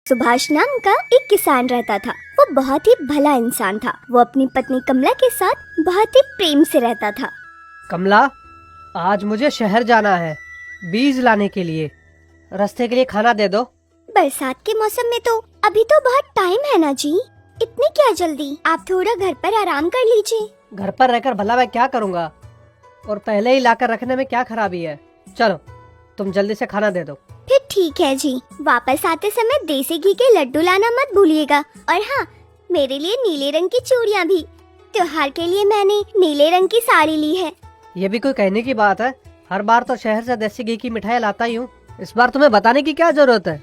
सुभाष नाम का एक किसान रहता था। वो बहुत ही भला इंसान था। वो अपनी पत्नी कमला के साथ बहुत ही प्रेम से रहता था। कमला, आज मुझे शहर जाना है बीज लाने के लिए। रास्ते के लिए खाना दे दो। बरसात के मौसम में तो अभी तो बहुत टाइम है ना जी, इतनी क्या जल्दी। आप थोड़ा घर पर आराम कर लीजिए। घर पर रहकर भला मैं क्या करूँगा, और पहले ही लाकर रखने में क्या खराबी है। चलो तुम जल्दी से खाना दे दो। फिर ठीक है जी। वापस आते समय देसी घी के लड्डू लाना मत भूलिएगा। और हाँ, मेरे लिए नीले रंग की चूड़ियाँ भी। त्योहार के लिए मैंने नीले रंग की साड़ी ली है। ये भी कोई कहने की बात है? हर बार तो शहर से देसी घी की मिठाई लाता ही हूँ, इस बार तुम्हें बताने की क्या जरूरत है।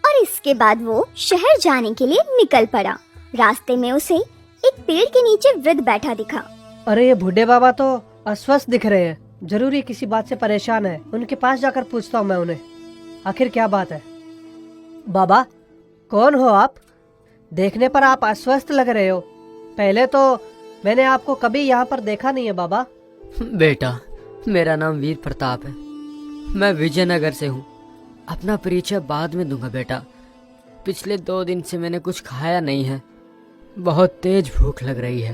और इसके बाद वो शहर जाने के लिए निकल पड़ा। रास्ते में उसे एक पेड़ के नीचे वृद्ध बैठा दिखा। अरे ये बूढ़े बाबा तो अस्वस्थ दिख रहे हैं, जरूरी किसी बात से परेशान है। उनके पास जाकर पूछता हूँ मैं उन्हें, आखिर क्या बात है। बाबा, कौन हो आप? देखने पर आप अस्वस्थ लग रहे हो। पहले तो मैंने आपको कभी यहाँ पर देखा नहीं है बाबा। बेटा, मेरा नाम वीर प्रताप है। मैं विजयनगर से हूँ। अपना परिचय बाद में दूंगा बेटा। पिछले 2 दिन से मैंने कुछ खाया नहीं है। बहुत तेज भूख लग रही है।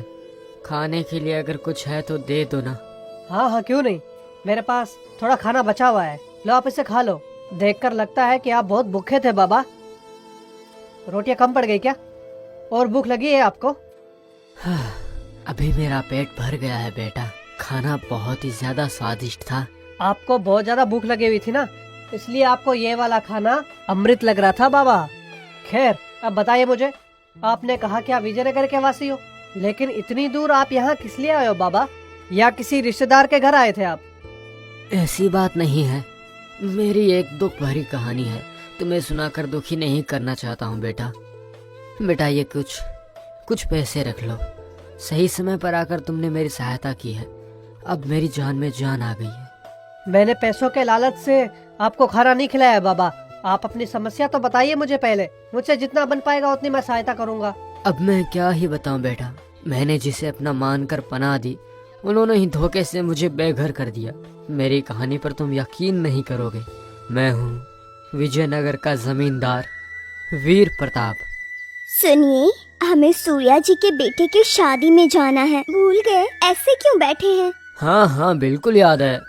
खाने के लिए अगर कुछ है तो दे दो ना। हाँ हाँ, क्यों नहीं, मेरे पास थोड़ा खाना बचा हुआ है, लो आप इसे खा लो। देखकर लगता है कि आप बहुत भूखे थे बाबा। रोटियां कम पड़ गई क्या, और भूख लगी है आपको? अभी मेरा पेट भर गया है बेटा। खाना बहुत ही ज्यादा स्वादिष्ट था। आपको बहुत ज्यादा भूख लगी हुई थी ना, इसलिए आपको ये वाला खाना अमृत लग रहा था बाबा। खैर, अब बताइए मुझे, आपने कहा कि आप विजयनगर के वासी हो, लेकिन इतनी दूर आप यहाँ किस लिए आए हो बाबा? या किसी रिश्तेदार के घर आए थे आप? ऐसी बात नहीं है। मेरी एक दुख भरी कहानी है। तुम्हें सुनाकर दुखी नहीं करना चाहता हूँ बेटा। बेटा, ये कुछ पैसे रख लो। सही समय पर आकर तुमने मेरी सहायता की है। अब मेरी जान में जान आ गई है। मैंने पैसों के लालच से आपको खाना नहीं खिलाया बाबा। आप अपनी समस्या तो बताइए मुझे पहले। मुझसे जितना बन पाएगा उतनी मैं सहायता करूँगा। अब मैं क्या ही बताऊं बेटा। मैंने जिसे अपना मानकर पनाह दी, उन्होंने ही धोखे से मुझे बेघर कर दिया। मेरी कहानी पर तुम यकीन नहीं करोगे। मैं हूँ विजयनगर का जमींदार वीर प्रताप। सुनिए, हमें सूर्या जी के बेटे की शादी में जाना है। भूल गए? ऐसे क्यों बैठे हैं? हाँ हाँ, बिल्कुल याद है।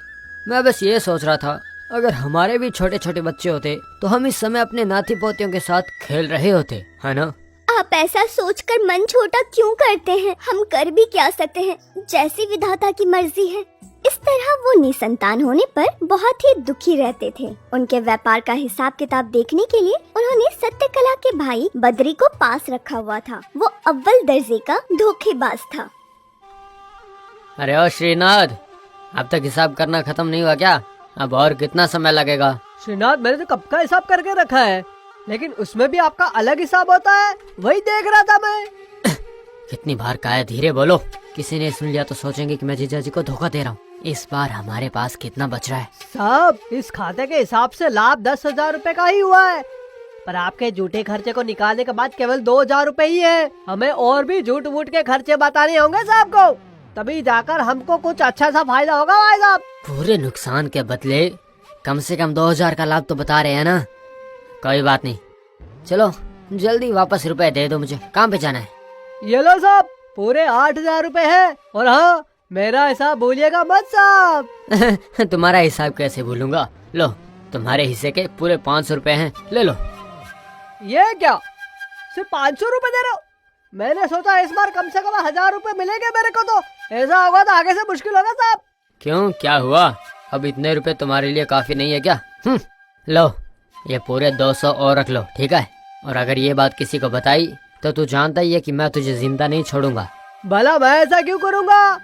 मैं बस ये सोच रहा था, अगर हमारे भी छोटे छोटे बच्चे होते तो हम इस समय अपने नाती पोतियों के साथ खेल रहे होते, है ना? आप ऐसा सोचकर मन छोटा क्यों करते हैं? हम कर भी क्या सकते हैं, जैसी विधाता की मर्जी है। इस तरह वो निसंतान होने पर बहुत ही दुखी रहते थे। उनके व्यापार का हिसाब किताब देखने के लिए उन्होंने सत्यकला के भाई बद्री को पास रखा हुआ था। वो अव्वल दर्जे का धोखेबाज था। अरे ओ श्रीनाथ, अब तक हिसाब करना खत्म नहीं हुआ क्या? अब और कितना समय लगेगा? श्रीनाथ, मैंने तो कब का हिसाब करके रखा है, लेकिन उसमें भी आपका अलग हिसाब होता है, वही देख रहा था मैं। कितनी बार कहा है धीरे बोलो। किसी ने सुन लिया तो सोचेंगे कि मैं जीजा जी को धोखा दे रहा हूँ। इस बार हमारे पास कितना बच रहा है? साहब, इस खाते के हिसाब से लाभ 10,000 रूपए का ही हुआ है, पर आपके झूठे खर्चे को निकालने के बाद केवल 2,000 रूपए ही है। हमें और भी झूठ मूठ के खर्चे बताने होंगे साहब को, तभी जाकर हमको कुछ अच्छा सा फायदा होगा भाई साहब। पूरे नुकसान के बदले कम से कम 2,000 का लाभ तो बता रहे हैं ना। कोई बात नहीं, चलो जल्दी वापस रुपए दे दो, मुझे काम पे जाना है। ये लो साहब, पूरे 8,000 रूपए है। और हाँ, मेरा हिसाब भूलिएगा मत साहब। तुम्हारा हिसाब कैसे भूलूंगा? लो, तुम्हारे हिस्से के पूरे 500 रुपए हैं, ले लो। ये क्या, सिर्फ 500 रूपए दे रहे हो? मैंने सोचा इस बार कम से कम 1,000 रूपए मिलेंगे मेरे को। तो ऐसा होगा तो आगे से मुश्किल होगा साहब। क्यों, क्या हुआ? अब इतने रुपए तुम्हारे लिए काफी नहीं है क्या? लो, ये पूरे 200 और रख लो, ठीक है? और अगर ये बात किसी को बताई तो तू जानता ही है कि मैं तुझे जिंदा नहीं छोड़ूंगा। भला मैं ऐसा क्यों करूंगा?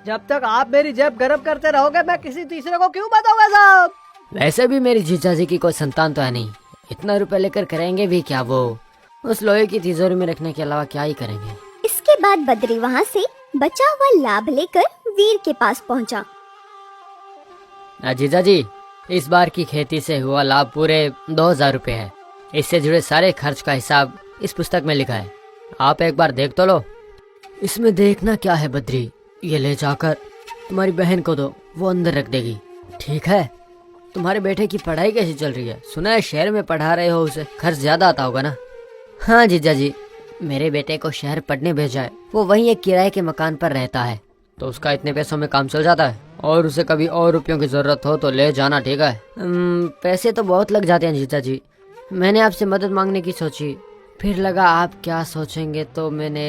जब तक आप मेरी जेब गर्म करते रहोगे मैं किसी तीसरे को क्यों बताऊंगा साहब? वैसे भी मेरी जीजा जी की कोई संतान तो है नहीं। इतना रुपए लेकर करेंगे भी क्या? वो उस लोहे की तिजोरी में रखने के अलावा क्या ही करेंगे। इसके बाद बद्री वहाँ से बचा हुआ लाभ लेकर वीर के पास पहुँचा। जीजा जी, इस बार की खेती से हुआ लाभ पूरे 2,000 रुपए है। इससे जुड़े सारे खर्च का हिसाब इस पुस्तक में लिखा है, आप एक बार देख तो लो। इसमें देखना क्या है बद्री, ये ले जाकर तुम्हारी बहन को दो, वो अंदर रख देगी, ठीक है? तुम्हारे बेटे की पढ़ाई कैसी चल रही है? सुना है शहर में पढ़ा रहे हो उसे, खर्च ज्यादा आता होगा ना? हाँ जीजा जी, मेरे बेटे को शहर पढ़ने भेजा है। वो वहीं एक किराए के मकान पर रहता है, तो उसका इतने पैसों में काम चल जाता है। और उसे कभी और रुपयों की जरूरत हो तो ले जाना, ठीक है? पैसे तो बहुत लग जाते हैं जीजा जी। मैंने आपसे मदद मांगने की सोची, फिर लगा आप क्या सोचेंगे तो मैंने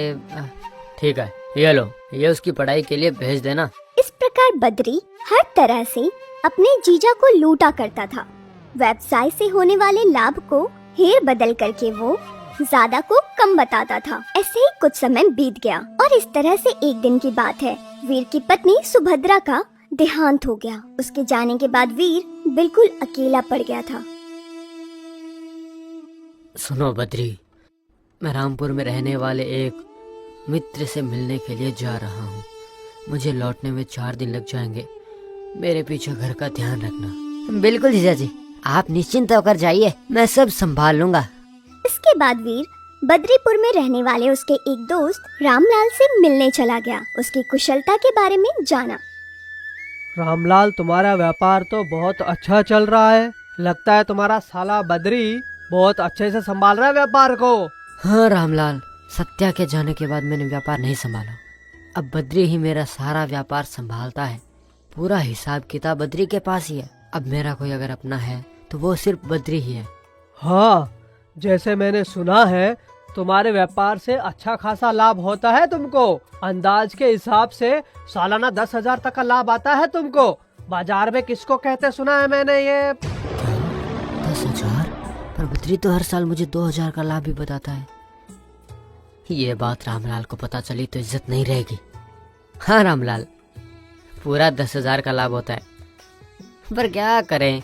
ठीक है, ये लो, ये उसकी पढ़ाई के लिए भेज देना। इस प्रकार बद्री हर तरह से अपने जीजा को लूटा करता था। व्यवसाय से होने वाले लाभ को हेर बदल करके वो ज्यादा को कम बताता था। ऐसे ही कुछ समय बीत गया और इस तरह से एक दिन की बात है, वीर की पत्नी सुभद्रा का देहांत हो गया। उसके जाने के बाद वीर बिल्कुल अकेला पड़ गया था। सुनो बद्री, मैं रामपुर में रहने वाले एक मित्र से मिलने के लिए जा रहा हूँ। मुझे लौटने में 4 दिन लग जाएंगे। मेरे पीछे घर का ध्यान रखना। बिल्कुल जीजा जी, आप निश्चिंत होकर जाइए, मैं सब संभाल लूंगा। इसके बाद वीर बद्रीपुर में रहने वाले उसके एक दोस्त रामलाल से मिलने चला गया। उसकी कुशलता के बारे में जाना। रामलाल, तुम्हारा व्यापार तो बहुत अच्छा चल रहा है। लगता है तुम्हारा साला बद्री बहुत अच्छे से संभाल रहा है व्यापार को। हाँ रामलाल, सत्या के जाने के बाद मैंने व्यापार नहीं संभाला। अब बद्री ही मेरा सारा व्यापार संभालता है। पूरा हिसाब किताब बद्री के पास ही है। अब मेरा कोई अगर अपना है तो वो सिर्फ बद्री ही है। हाँ, जैसे मैंने सुना है तुम्हारे व्यापार से अच्छा खासा लाभ होता है तुमको। अंदाज के हिसाब से सालाना 10,000 तक का लाभ आता है तुमको। बाजार में किसको कहते सुना है मैंने ये? 10,000? पर बद्री तो हर साल मुझे 2,000 का लाभ भी बताता है। ये बात रामलाल को पता चली तो इज्जत नहीं रहेगी। हाँ रामलाल, पूरा 10,000 का लाभ होता है। पर क्या करें,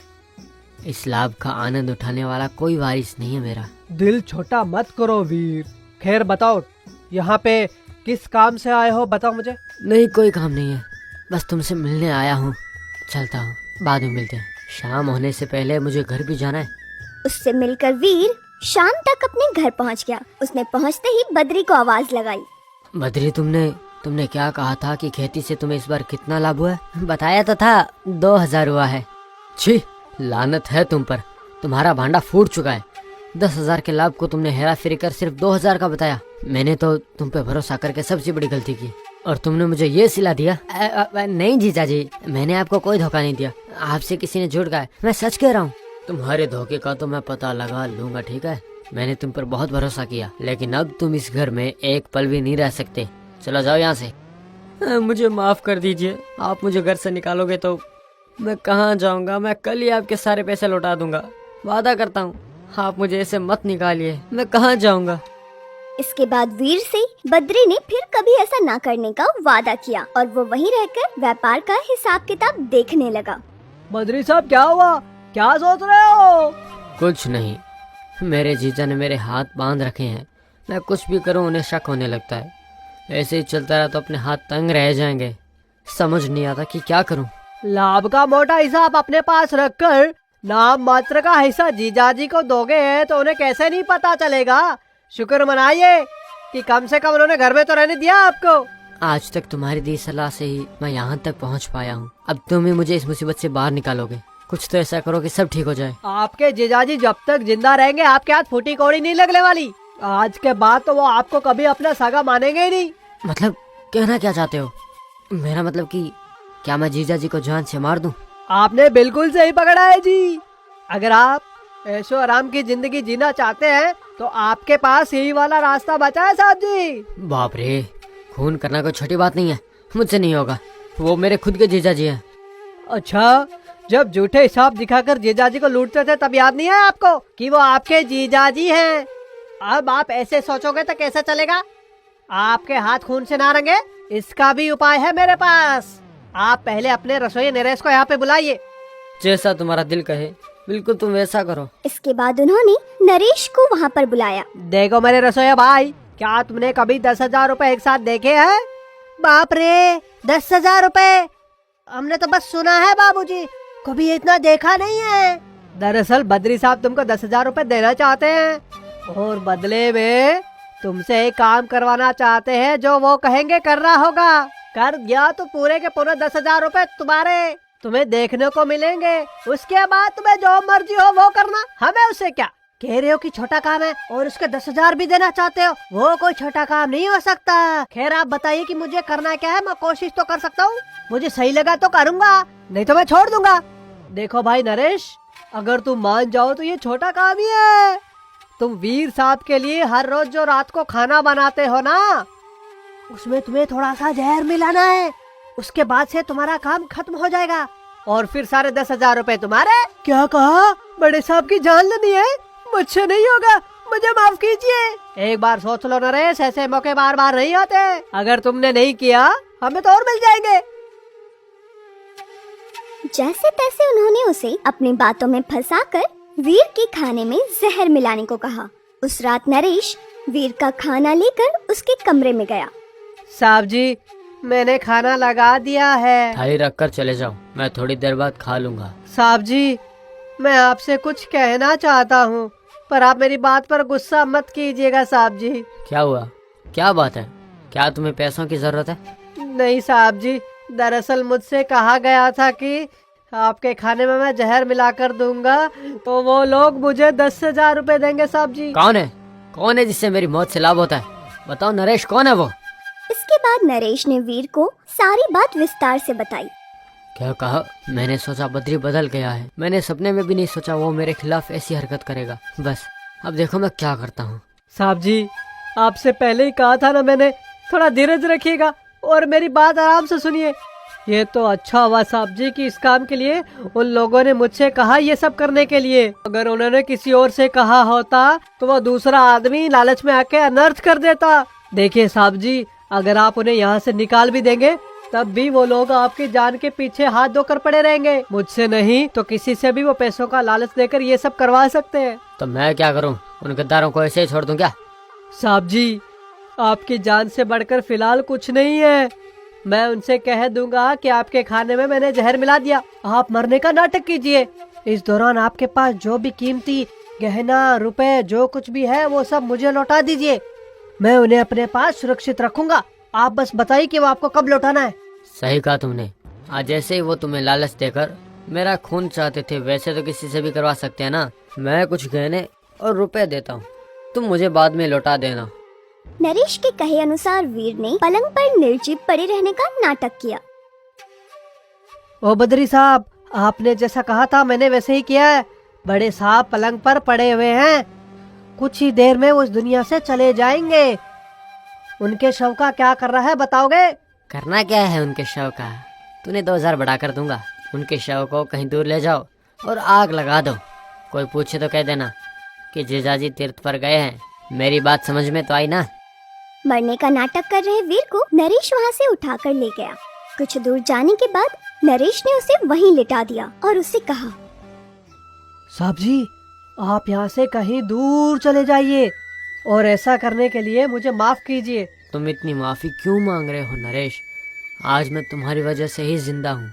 इस लाभ का आनंद उठाने वाला कोई वारिस नहीं है मेरा। दिल छोटा मत करो वीर। खैर बताओ, यहाँ पे किस काम से आए हो, बताओ मुझे। नहीं, कोई काम नहीं है, बस तुमसे मिलने आया हूँ। चलता हूँ, बाद में मिलते हैं। शाम होने से पहले मुझे घर भी जाना है। उससे मिलकर वीर शाम तक अपने घर पहुंच गया। उसने पहुंचते ही बद्री को आवाज लगाई। बद्री, तुमने क्या कहा था कि खेती से तुम्हें इस बार कितना लाभ हुआ है? बताया तो था 2,000 हुआ है। छी, लानत है तुम पर, तुम्हारा भांडा फूट चुका है। 10,000 के लाभ को तुमने हेरा फेरी कर सिर्फ 2,000 का बताया। मैंने तो तुम पे भरोसा करके सबसे बड़ी गलती की और तुमने मुझे ये सिला दिया। नहीं जीजा जी, मैंने आपको कोई धोखा नहीं दिया। आपसे किसी ने झूठ कहा है, मैं सच कह रहा हूँ। तुम्हारे धोखे का तो मैं पता लगा लूंगा, ठीक है? मैंने तुम पर बहुत भरोसा किया, लेकिन अब तुम इस घर में एक पल भी नहीं रह सकते। चलो जाओ यहाँ से। मुझे माफ कर दीजिए, आप मुझे घर से निकालोगे तो मैं कहाँ जाऊँगा? मैं कल ही आपके सारे पैसे लौटा दूंगा, वादा करता हूँ। आप मुझे ऐसे मत निकालिए, मैं कहाँ जाऊँगा? इसके बाद वीर से बद्री ने फिर कभी ऐसा ना करने का वादा किया और वो वहीं रहकर व्यापार का हिसाब किताब देखने लगा। बद्री साहब, क्या हुआ? क्या सोच रहे हो? कुछ नहीं, मेरे जीजा ने मेरे हाथ बांध रखे हैं। मैं कुछ भी करूं उन्हें शक होने लगता है। ऐसे ही चलता रहा तो अपने हाथ तंग रह जाएंगे। समझ नहीं आता कि क्या करूं। लाभ का मोटा हिसाब अपने पास रखकर नाम मात्र का हिस्सा जीजाजी को दोगे हैं तो उन्हें कैसे नहीं पता चलेगा? शुक्र मनाइए कि कम से कम उन्होंने घर में तो रहने दिया आपको। आज तक तुम्हारी दी सलाह से ही मैं यहाँ तक पहुँच पाया हूँ। अब तुम ही मुझे इस मुसीबत से बाहर निकालोगे। कुछ तो ऐसा करो कि सब ठीक हो जाए। आपके जीजाजी जब तक जिंदा रहेंगे आपके हाथ फूटी कौड़ी नहीं लगने वाली। आज के बाद तो वो आपको कभी अपना सगा मानेंगे ही नहीं। मतलब कहना क्या चाहते हो? मेरा मतलब कि क्या मैं जीजाजी को जान से मार दूं? आपने बिल्कुल सही पकड़ा है जी। अगर आप ऐशो आराम की जिंदगी जीना चाहते हैं तो आपके पास यही वाला रास्ता बचा है साहब जी। बाप रे, खून करना कोई छोटी बात नहीं है। मुझसे नहीं होगा, वो मेरे खुद के जीजाजी हैं। अच्छा, जब झूठे हिसाब दिखाकर जीजाजी को लूटते थे तब याद नहीं है आपको कि वो आपके जीजाजी हैं? अब आप ऐसे सोचोगे तो कैसे चलेगा? आपके हाथ खून से ना रंगे, इसका भी उपाय है मेरे पास। आप पहले अपने रसोई नरेश को यहाँ पे बुलाइए। जैसा तुम्हारा दिल कहे, बिल्कुल तुम वैसा करो। इसके बाद उन्होंने नरेश को वहाँ पर बुलाया। देखो मेरे रसोईया भाई, क्या तुमने कभी 10,000 रुपए एक साथ देखे हैं? बाप रे, 10,000 रुपए! हमने तो बस सुना है बाबूजी, कभी इतना देखा नहीं है। दरअसल बद्री साहब तुमको 10,000 रुपए देना चाहते हैं और बदले में तुमसे एक काम करवाना चाहते हैं। जो वो कहेंगे करना होगा। कर दिया तो पूरे के पूरे 10,000 रुपए तुम्हारे। तुम्हें देखने को मिलेंगे। उसके बाद तुम्हें जो मर्जी हो वो करना, हमें उससे क्या। कह रहे हो कि छोटा काम है और उसके 10,000 भी देना चाहते हो, वो कोई छोटा काम नहीं हो सकता। खैर आप बताइए कि मुझे करना क्या है, मैं कोशिश तो कर सकता हूँ। मुझे सही लगा तो करूँगा, नहीं तो मैं छोड़ दूंगा। देखो भाई नरेश, अगर तुम मान जाओ तो ये छोटा काम ही है। तुम वीर साहब के लिए हर रोज जो रात को खाना बनाते हो ना, उसमें तुम्हें थोड़ा सा जहर मिलाना है। उसके बाद से तुम्हारा काम खत्म हो जाएगा और फिर सारे 10,000 रुपए तुम्हारे। क्या कहा? बड़े साहब की जान लेनी है? मुझसे नहीं होगा, मुझे माफ कीजिए। एक बार सोच लो नरेश, ऐसे मौके बार बार नहीं आते। अगर तुमने नहीं किया हमें तो और मिल जाएंगे। जैसे तैसे उन्होंने उसे अपनी बातों में फंसाकर वीर के खाने में जहर मिलाने को कहा। उस रात नरेश वीर का खाना लेकर उसके कमरे में गया। साहब जी, मैंने खाना लगा दिया है। थाली रख कर चले जाओ, मैं थोड़ी देर बाद खा लूंगा। साहब जी, मैं आपसे कुछ कहना चाहता हूँ, पर आप मेरी बात पर गुस्सा मत कीजिएगा साहब जी। क्या हुआ? क्या बात है? क्या तुम्हें पैसों की जरूरत है? नहीं साहब जी, दरअसल मुझसे कहा गया था कि आपके खाने में मैं जहर मिलाकर दूंगा तो वो लोग मुझे 10,000 रुपए देंगे साहब जी। कौन है? कौन है जिससे मेरी मौत से लाभ होता है? बताओ नरेश, कौन है वो? इसके बाद नरेश ने वीर को सारी बात विस्तार से बताई। क्या कहा? मैंने सोचा बद्री बदल गया है। मैंने सपने में भी नहीं सोचा वो मेरे खिलाफ ऐसी हरकत करेगा। बस अब देखो मैं क्या करता हूँ। साहब जी, आपसे पहले ही कहा था ना मैंने, थोड़ा धीरज रखिएगा और मेरी बात आराम से सुनिए। ये तो अच्छा हुआ साहब जी कि इस काम के लिए उन लोगों ने मुझसे कहा ये सब करने के लिए। अगर उन्होंने किसी और से कहा होता तो वो दूसरा आदमी लालच में आके अनर्थ कर देता। देखिए साहब जी, अगर आप उन्हें यहाँ से निकाल भी देंगे तब भी वो लोग आपकी जान के पीछे हाथ धोकर पड़े रहेंगे। मुझसे नहीं तो किसी से भी वो पैसों का लालच देकर ये सब करवा सकते हैं। तो मैं क्या करूँ? उन गद्दारों को ऐसे ही छोड़ दूं क्या? साहब जी, आपकी जान से बढ़कर फिलहाल कुछ नहीं है। मैं उनसे कह दूंगा कि आपके खाने में मैंने जहर मिला दिया। आप मरने का नाटक कीजिए। इस दौरान आपके पास जो भी कीमती गहना, रुपए, जो कुछ भी है वो सब मुझे लौटा दीजिए। मैं उन्हें अपने पास सुरक्षित रखूंगा। आप बस बताइए कि वो आपको कब लौटाना है। सही कहा तुमने। आज जैसे ही वो तुम्हें लालच देकर मेरा खून चाहते थे, वैसे तो किसी से भी करवा सकते हैं ना। मैं कुछ गहने और रुपए देता हूँ, तुम मुझे बाद में लौटा देना। नरेश के कहे अनुसार वीर ने पलंग पर निर्जीव पड़े रहने का नाटक किया। ओ बद्री साहब, आपने जैसा कहा था मैंने वैसे ही किया है। बड़े साहब पलंग पर पड़े हुए हैं, कुछ ही देर में वो इस दुनिया से चले जाएंगे। उनके शव का क्या करना है बताओगे? करना क्या है उनके शव का? तूने 2,000 बढ़ा कर दूंगा। उनके शव को कहीं दूर ले जाओ और आग लगा दो। कोई पूछे तो कह देना कि जीजाजी तीर्थ पर गए हैं। मेरी बात समझ में तो आई ना? मरने का नाटक कर रहे वीर को नरेश वहाँ से उठाकर ले गया। कुछ दूर जाने के बाद नरेश ने उसे वहीं लिटा दिया और उससे कहा, साहब जी, आप यहाँ से कहीं दूर चले जाइए और ऐसा करने के लिए मुझे माफ कीजिए। तुम इतनी माफी क्यों मांग रहे हो नरेश? आज मैं तुम्हारी वजह से ही जिंदा हूँ।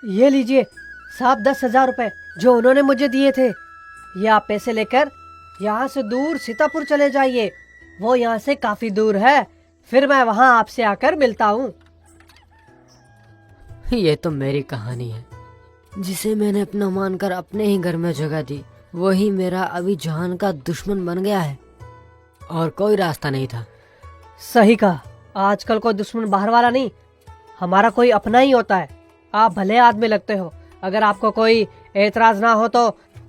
ये लीजिए साहब 10,000 रुपए जो उन्होंने मुझे दिए थे। ये आप पैसे लेकर यहाँ से दूर सीतापुर चले जाइए। वो यहाँ से काफी दूर है, फिर मैं वहाँ आपसे आकर मिलता हूँ। ये तो मेरी कहानी है। जिसे मैंने अपना मानकर अपने ही घर में जगह दी, वही मेरा अभी जान का दुश्मन बन गया है और कोई रास्ता नहीं था। सही कहा, आजकल कोई दुश्मन बाहर वाला नहीं, हमारा कोई अपना ही होता है। आप भले आदमी लगते हो। अगर आपको कोई एतराज ना हो तो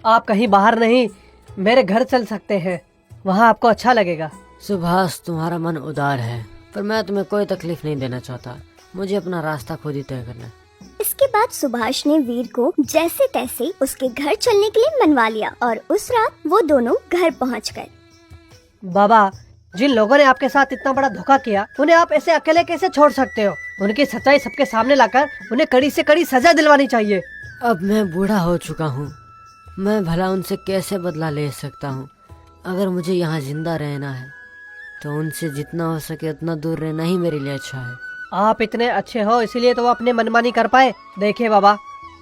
आप कहीं बाहर नहीं, मेरे घर चल सकते हैं, वहाँ आपको अच्छा लगेगा। सुभाष, तुम्हारा मन उदार है, पर मैं तुम्हें कोई तकलीफ नहीं देना चाहता। मुझे अपना रास्ता खुद ही तय करना है। इसके बाद सुभाष ने वीर को जैसे तैसे उसके घर चलने के लिए मनवा लिया और उस रात वो दोनों घर पहुँच गए। बाबा, जिन लोगों ने आपके साथ इतना बड़ा धोखा किया, उन्हें आप ऐसे अकेले कैसे छोड़ सकते हो? उनकी सच्चाई सबके सामने लाकर उन्हें कड़ी से कड़ी सजा दिलवानी चाहिए। अब मैं बूढ़ा हो चुका हूँ, मैं भला उनसे कैसे बदला ले सकता हूँ? अगर मुझे यहाँ जिंदा रहना है तो उनसे जितना हो सके उतना दूर रहना ही मेरे लिए अच्छा है। आप इतने अच्छे हो इसीलिए तो वो अपने मनमानी कर पाए। देखिए बाबा,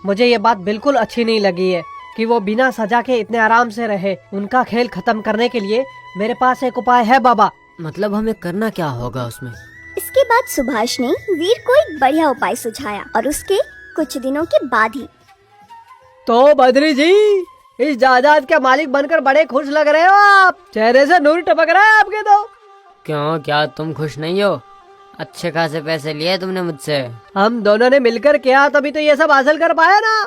मुझे ये बात बिल्कुल अच्छी नहीं लगी है कि वो बिना सजा के इतने आराम से रहे। उनका खेल खत्म करने के लिए मेरे पास एक उपाय है बाबा। मतलब हमें करना क्या होगा उसमें? इसके बाद सुभाष ने वीर को एक बढ़िया उपाय सुझाया और उसके कुछ दिनों के बाद ही। तो बद्री जी, इस जायदाद के मालिक बनकर बड़े खुश लग रहे हो आप। चेहरे से नूर टपक रहा है आपके तो। क्यों, क्या तुम खुश नहीं हो? अच्छे खासे पैसे लिए तुमने मुझसे। हम दोनों ने मिलकर किया तभी तो ये सब हासिल कर पाया ना।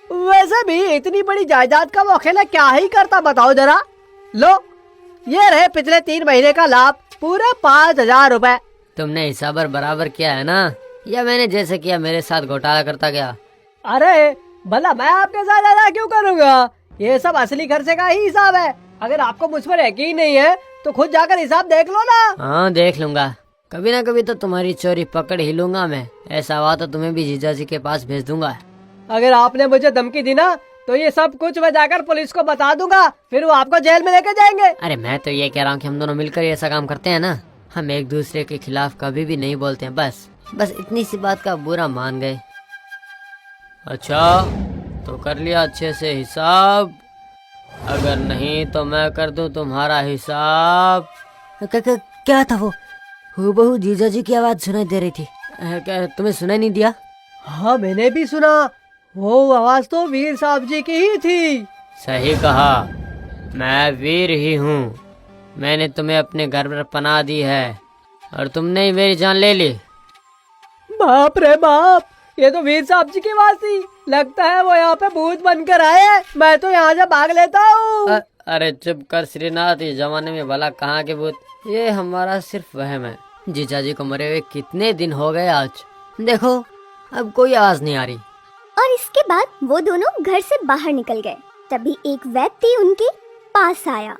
वैसे भी इतनी बड़ी जायदाद का वो अकेला क्या ही करता बताओ जरा। लो, ये रहे पिछले 3 महीने का लाभ, पूरे 5,000 रुपए। तुमने हिसाब बराबर किया है ना, या मैंने जैसे किया मेरे साथ घोटाला करता गया? अरे भला मैं आपके साथ ऐसा क्यों करूँगा? ये सब असली खर्चे का ही हिसाब है। अगर आपको मुझ पर यकीन नहीं है तो खुद जाकर हिसाब देख लो ना। हाँ, देख लूंगा। कभी ना कभी तो तुम्हारी चोरी पकड़ ही लूंगा मैं। ऐसा हुआ तो तुम्हें भी जीजा जी के पास भेज दूंगा। अगर आपने मुझे धमकी दी ना तो ये सब कुछ मैं जाकर पुलिस को बता दूंगा, फिर वो आपको जेल में लेके जाएंगे। अरे मैं तो ये कह रहा हूँ कि हम दोनों मिलकर ऐसा काम करते हैं ना, हम एक दूसरे के खिलाफ कभी भी नहीं बोलते हैं। बस इतनी सी बात का बुरा मान गए। अच्छा, तो कर लिया अच्छे से हिसाब? अगर नहीं तो मैं कर दूं तुम्हारा हिसाब। क्या था वो? हूबहू जीजा जी की आवाज सुनाई दे रही थी। क्या तुम्हें सुनाई नहीं दिया? हाँ, मैंने भी सुना। वो आवाज तो वीर साहब जी की ही थी। सही कहा, मैं वीर ही हूँ। मैंने तुम्हें अपने घर पर पनाह दी है और तुमने ही मेरी जान ले ली। बाप रे बाप, ये तो वीर साहब जी की आवाज थी। लगता है वो यहाँ पे भूत बनकर आए हैं। मैं तो यहाँ से भाग लेता हूँ। अरे चुप कर श्रीनाथ, इस जमाने में भला कहाँ के भूत, ये हमारा सिर्फ वहम है। जीजा जी को मरे हुए कितने दिन हो गए आज। देखो, अब कोई आवाज नहीं आ रही। और इसके बाद वो दोनों घर से बाहर निकल गए। तभी एक व्यक्ति उनके पास आया।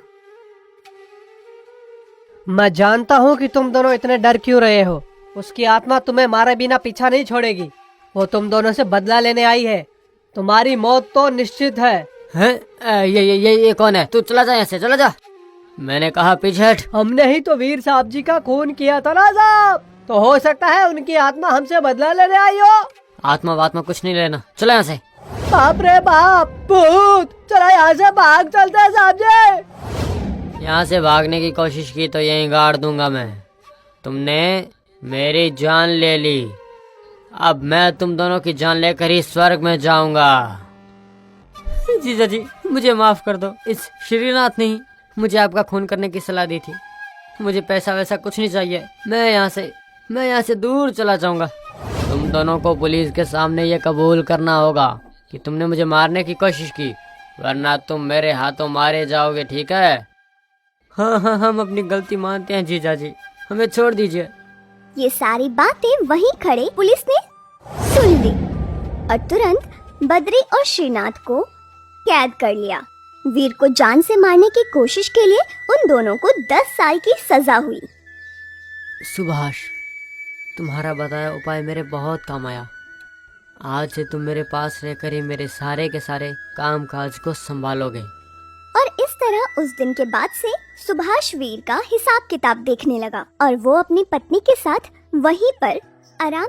मैं जानता हूँ कि तुम दोनों इतने डर क्यों रहे हो। उसकी आत्मा तुम्हें मारे बिना पीछा नहीं छोड़ेगी। वो तुम दोनों से बदला लेने आई है। तुम्हारी मौत तो निश्चित है। हैं? ये कौन है? तू चला जा यहाँ से, चला जा। मैंने कहा पीछे हट। हमने ही तो वीर साहब जी का खून किया था ना साहब, तो हो सकता है उनकी आत्मा हमसे बदला लेने आई हो। आत्मा कुछ नहीं लेना, चला यहाँ से। बाप रे बाप, भूत! चला यहाँ से भाग चलते हैं साहब जी। यहाँ से भागने की कोशिश की तो यहीं गाड़ दूंगा मैं। तुमने मेरी जान ले ली, अब मैं तुम दोनों की जान लेकर ही स्वर्ग में जाऊंगा। जीजा जी, मुझे माफ कर दो। इस श्रीनाथ ने ही मुझे आपका खून करने की सलाह दी थी। मुझे पैसा वैसा कुछ नहीं चाहिए। मैं यहाँ से दूर चला जाऊंगा। तुम दोनों को पुलिस के सामने ये कबूल करना होगा कि तुमने मुझे मारने की कोशिश की, वरना तुम मेरे हाथों मारे जाओगे, ठीक है? हाँ, हम अपनी गलती मानते हैं जीजा जी, हमें छोड़ दीजिए। ये सारी बातें वहीं खड़े पुलिस ने सुन ली और तुरंत बद्री और श्रीनाथ को कैद कर लिया। वीर को जान से मारने की कोशिश के लिए उन दोनों को 10 साल की सजा हुई। सुभाष, तुम्हारा बताया उपाय मेरे बहुत काम आया। आज से तुम मेरे पास रहकर ही मेरे सारे के सारे काम काज को संभालोगे। और इस तरह उस दिन के बाद से सुभाष वीर का हिसाब किताब देखने लगा और वो अपनी पत्नी के साथ वहीं पर आराम